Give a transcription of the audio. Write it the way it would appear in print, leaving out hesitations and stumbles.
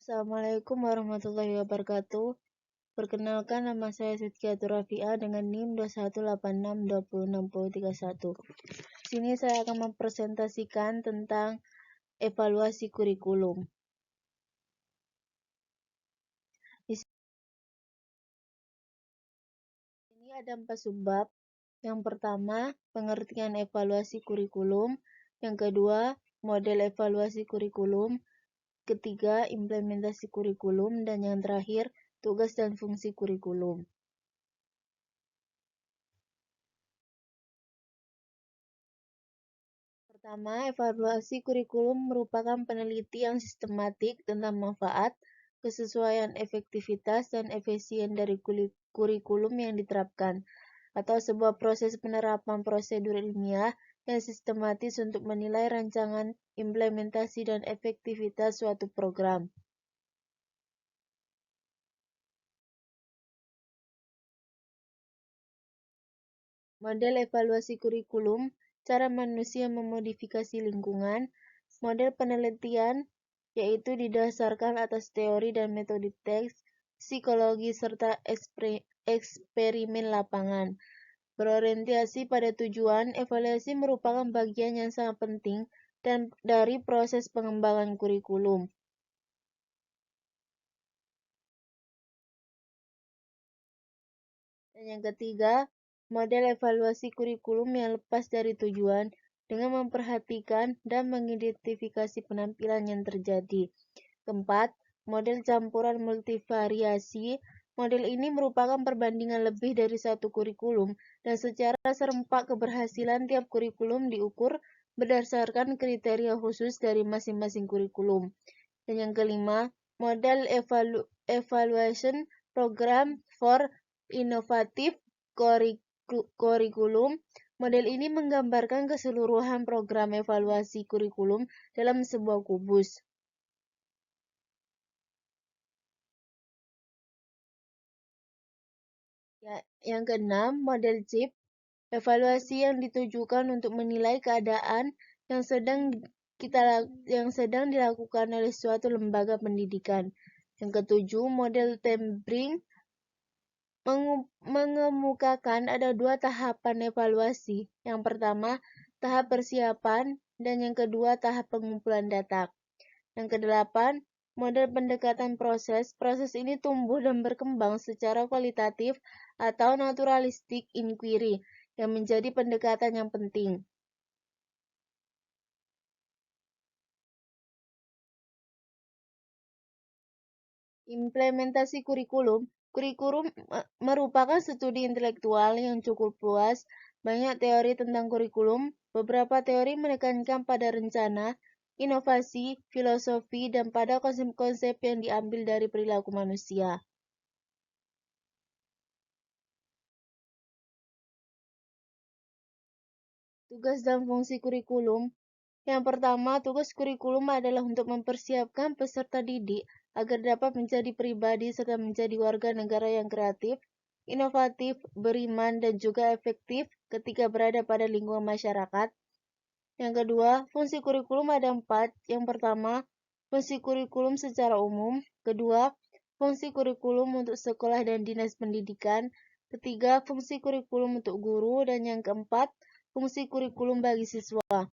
Assalamualaikum warahmatullahi wabarakatuh. Perkenalkan, nama saya Sidkiatur Rafi'ah dengan NIM 2186206031. Di sini saya akan mempresentasikan tentang evaluasi kurikulum. Di sini ada 4 subbab. Yang pertama, pengertian evaluasi kurikulum. Yang kedua, model evaluasi kurikulum. Ketiga, implementasi kurikulum. Dan yang terakhir, tugas dan fungsi kurikulum. Pertama, evaluasi kurikulum merupakan penelitian sistematik tentang manfaat, kesesuaian efektivitas, dan efisien dari kurikulum yang diterapkan, atau sebuah proses penerapan prosedur ilmiah yang sistematis untuk menilai rancangan, implementasi, dan efektivitas suatu program. Model evaluasi kurikulum, cara manusia memodifikasi lingkungan. Model penelitian, yaitu didasarkan atas teori dan metode teks, psikologi, serta eksperimen lapangan. Berorientasi pada tujuan, evaluasi merupakan bagian yang sangat penting dari proses pengembangan kurikulum. Dan yang ketiga, model evaluasi kurikulum yang lepas dari tujuan dengan memperhatikan dan mengidentifikasi penampilan yang terjadi. Keempat, model campuran multivariasi. Model ini merupakan perbandingan lebih dari satu kurikulum dan secara serempak keberhasilan tiap kurikulum diukur berdasarkan kriteria khusus dari masing-masing kurikulum. Dan yang kelima, model evaluation program for innovative kurikulum. Model ini menggambarkan keseluruhan program evaluasi kurikulum dalam sebuah kubus. Yang keenam, model CHIP, evaluasi yang ditujukan untuk menilai keadaan yang sedang dilakukan oleh suatu lembaga pendidikan. Yang ketujuh, model Tembring mengemukakan ada 2 tahapan evaluasi. Yang pertama, tahap persiapan, dan yang kedua, tahap pengumpulan data. Yang kedelapan, model pendekatan proses. Proses ini tumbuh dan berkembang secara kualitatif atau naturalistic inquiry yang menjadi pendekatan yang penting. Implementasi kurikulum. Kurikulum merupakan studi intelektual yang cukup luas. Banyak teori tentang kurikulum. Beberapa teori menekankan pada rencana, inovasi, filosofi, dan pada konsep-konsep yang diambil dari perilaku manusia. Tugas dan fungsi kurikulum. Yang pertama, tugas kurikulum adalah untuk mempersiapkan peserta didik agar dapat menjadi pribadi serta menjadi warga negara yang kreatif, inovatif, beriman, dan juga efektif ketika berada pada lingkungan masyarakat. Yang kedua, fungsi kurikulum ada 4. Yang pertama, fungsi kurikulum secara umum. Kedua, fungsi kurikulum untuk sekolah dan dinas pendidikan. Ketiga, fungsi kurikulum untuk guru. Dan yang keempat, fungsi kurikulum bagi siswa.